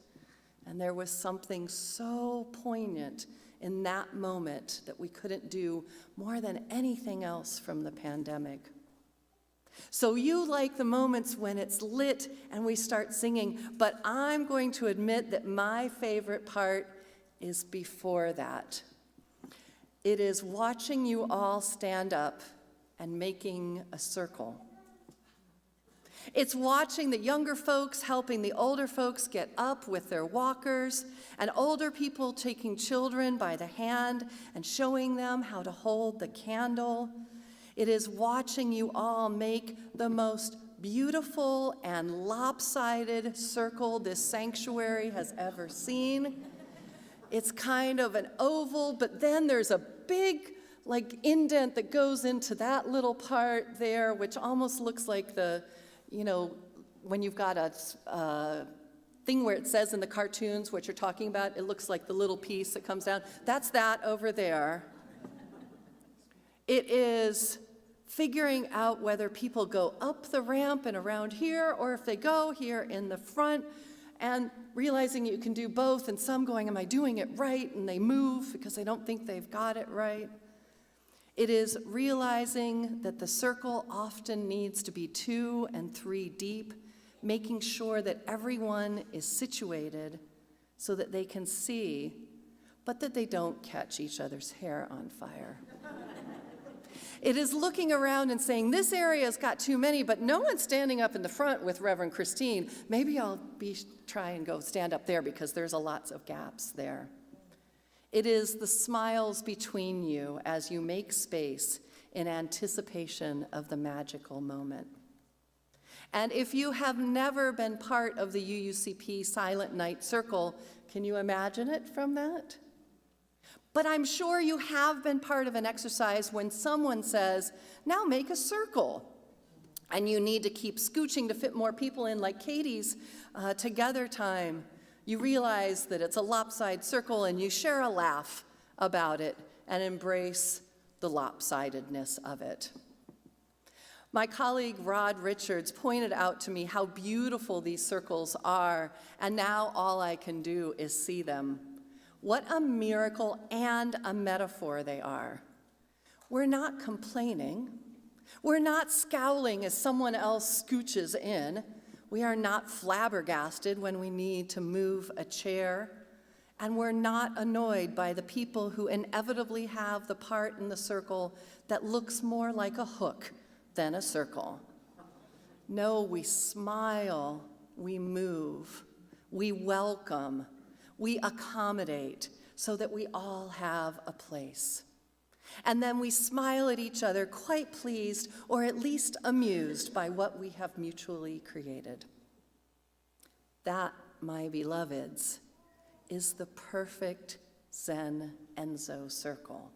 Speaker 1: And there was something so poignant in that moment that we couldn't do more than anything else from the pandemic. So you like the moments when it's lit and we start singing, but I'm going to admit that my favorite part is before that. It is watching you all stand up and making a circle. It's watching the younger folks helping the older folks get up with their walkers, and older people taking children by the hand and showing them how to hold the candle. It is watching you all make the most beautiful and lopsided circle this sanctuary has ever seen. It's kind of an oval, but then there's a big indent that goes into that little part there, which almost looks like when you've got a thing where it says in the cartoons what you're talking about, it looks like the little piece that comes down. That's that over there. It is figuring out whether people go up the ramp and around here, or if they go here in the front, and realizing you can do both, and some going, am I doing it right? And they move because they don't think they've got it right. It is realizing that the circle often needs to be 2 and 3 deep, making sure that everyone is situated so that they can see, but that they don't catch each other's hair on fire. It is looking around and saying, this area's got too many, but no one's standing up in the front with Reverend Christine. Maybe I'll try and go stand up there because there's lots of gaps there. It is the smiles between you as you make space in anticipation of the magical moment. And if you have never been part of the UUCP Silent Night Circle, can you imagine it from that? But I'm sure you have been part of an exercise when someone says, now make a circle. And you need to keep scooching to fit more people in, like Katie's together time. You realize that it's a lopsided circle and you share a laugh about it and embrace the lopsidedness of it. My colleague Rod Richards pointed out to me how beautiful these circles are, and now all I can do is see them. What a miracle and a metaphor they are. We're not complaining. We're not scowling as someone else scooches in. We are not flabbergasted when we need to move a chair. And we're not annoyed by the people who inevitably have the part in the circle that looks more like a hook than a circle. No, we smile, we move, we welcome, we accommodate so that we all have a place. And then we smile at each other, quite pleased or at least amused by what we have mutually created. That, my beloveds, is the perfect Zen Enzo circle.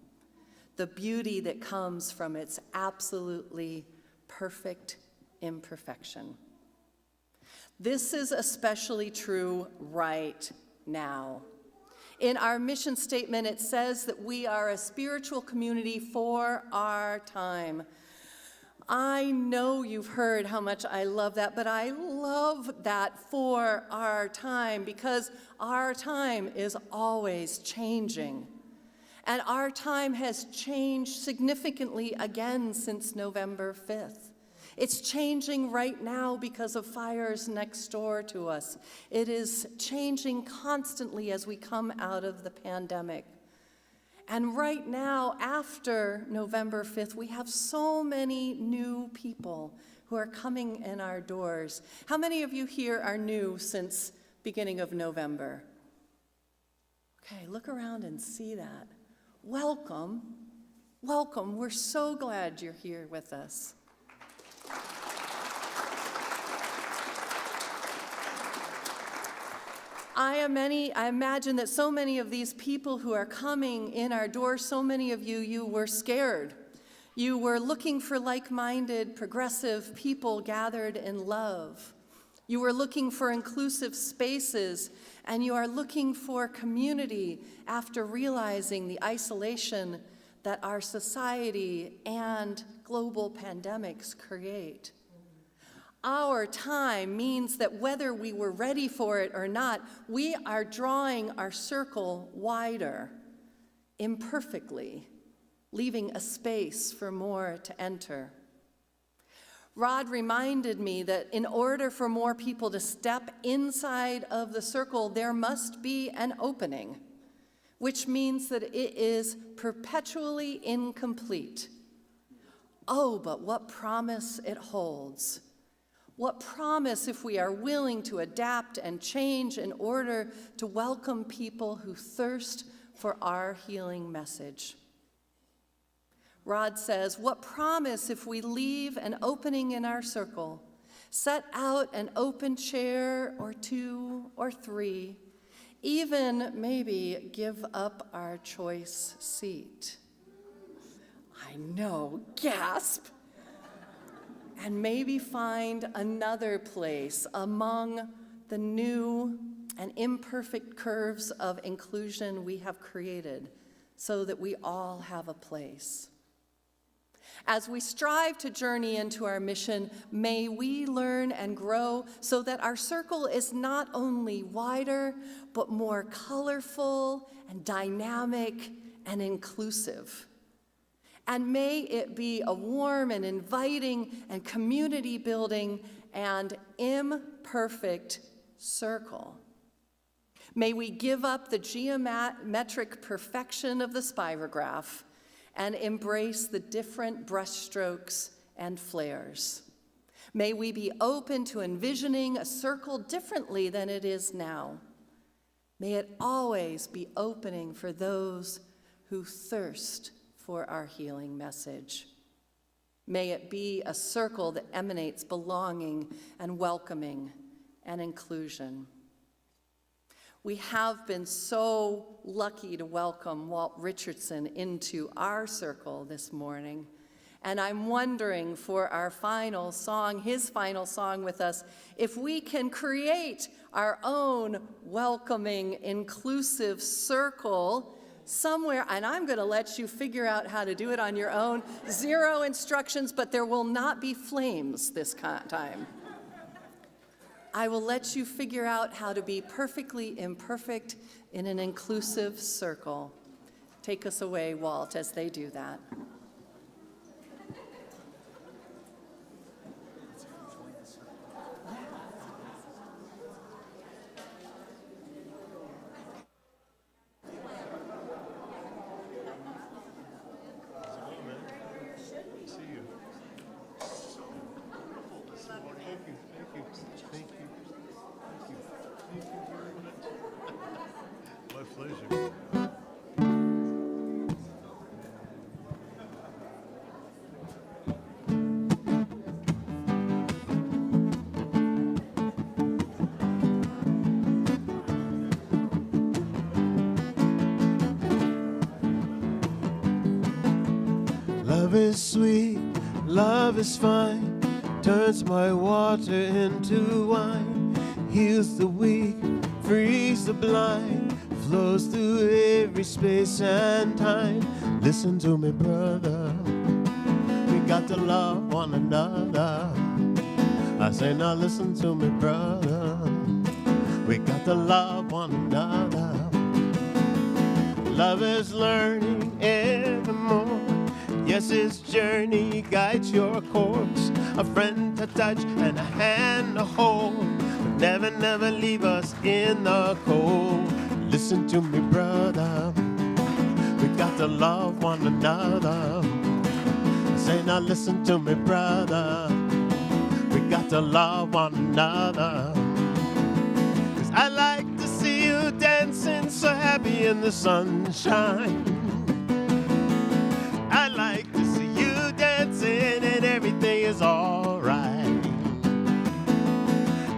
Speaker 1: The beauty that comes from its absolutely perfect imperfection. This is especially true right now. In our mission statement, it says that we are a spiritual community for our time. I know you've heard how much I love that, but I love that for our time because our time is always changing. And our time has changed significantly again since November 5th. It's changing right now because of fires next door to us. It is changing constantly as we come out of the pandemic. And right now, after November 5th, we have so many new people who are coming in our doors. How many of you here are new since beginning of November? Okay, look around and see that. Welcome, welcome. We're so glad you're here with us. I imagine that so many of these people who are coming in our doors, so many of you were scared. You were looking for like-minded, progressive people gathered in love. You were looking for inclusive spaces, and you are looking for community after realizing the isolation that our society and global pandemics create. Our time means that whether we were ready for it or not, we are drawing our circle wider, imperfectly, leaving a space for more to enter. Rod reminded me that in order for more people to step inside of the circle, there must be an opening, which means that it is perpetually incomplete. Oh, but what promise it holds. What promise if we are willing to adapt and change in order to welcome people who thirst for our healing message. Rod says, what promise if we leave an opening in our circle, set out an open chair or two or three, even maybe give up our choice seat. I know, gasp. And maybe find another place among the new and imperfect curves of inclusion we have created so that we all have a place. As we strive to journey into our mission, may we learn and grow so that our circle is not only wider, but more colorful and dynamic and inclusive. And may it be a warm and inviting and community building and imperfect circle. May we give up the geometric perfection of the spirograph and embrace the different brushstrokes and flares. May we be open to envisioning a circle differently than it is now. May it always be opening for those who thirst for our healing message. May it be a circle that emanates belonging and welcoming and inclusion. We have been so lucky to welcome Walt Richardson into our circle this morning. And I'm wondering for our final song, his final song with us, if we can create our own welcoming, inclusive circle somewhere, and I'm going to let you figure out how to do it on your own. 0 instructions, but there will not be flames this time. I will let you figure out how to be perfectly imperfect in an inclusive circle. Take us away, Walt, as they do that.
Speaker 2: My pleasure. Love is sweet, love is fine, turns my water into wine, heals the weak, frees the blind, flows through every space and time. Listen to me, brother, we got to love one another. I say now listen to me, brother, we got to love one another. Love is learning evermore. Yes, his journey guides your course. A friend to touch and a hand to hold. But never, never leave us in the cold. Listen to me, brother, we got to love one another. Say now listen to me, brother, we got to love one another. 'Cause I like to see you dancing so happy in the sunshine. I like to see you dancing and everything is alright.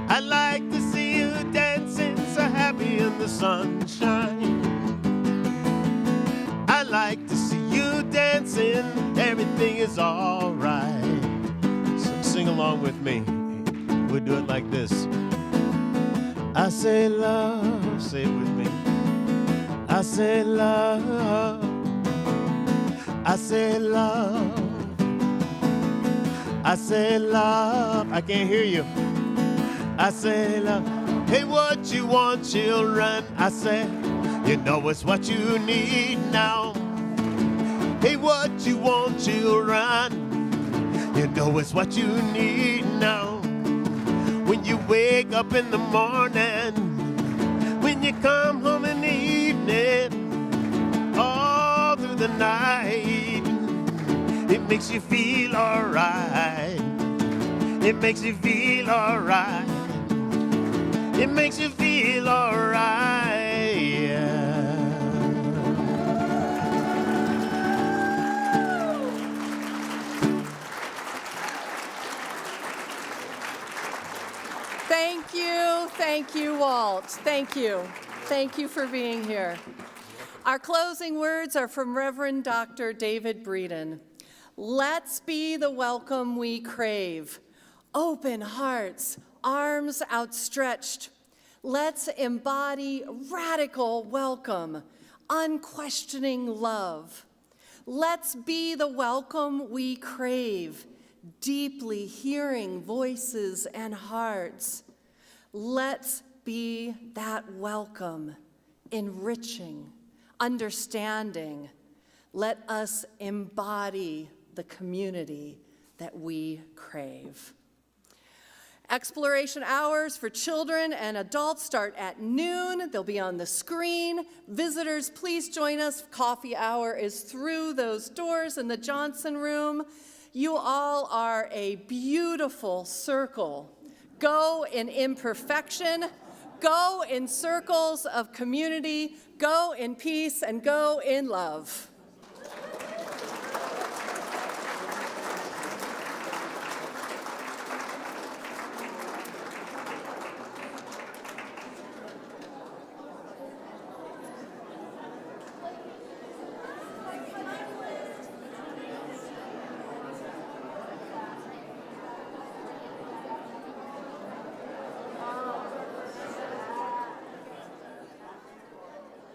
Speaker 2: I like to see you dancing so happy in the sunshine. I like to see you dancing, everything is alright. So sing along with me. We'll do it like this. I say love, say it with me. I say love. I say love, I say love, I can't hear you. I say love, hey, what you want, children? I say, you know it's what you need now. Hey, what you want, children? You know it's what you need now. When you wake up in the morning, when you come home in the evening, all through the night, it makes you feel alright. It makes you feel alright. It makes you feel alright. Yeah.
Speaker 1: Thank you, Walt. Thank you. Thank you for being here. Our closing words are from Reverend Dr. David Breeden. Let's be the welcome we crave. Open hearts, arms outstretched. Let's embody radical welcome, unquestioning love. Let's be the welcome we crave, deeply hearing voices and hearts. Let's be that welcome, enriching, understanding. Let us embody the community that we crave. Exploration hours for children and adults start at noon. They'll be on the screen. Visitors, please join us. Coffee hour is through those doors in the Johnson Room. You all are a beautiful circle. Go in imperfection. Go in circles of community. Go in peace and go in love.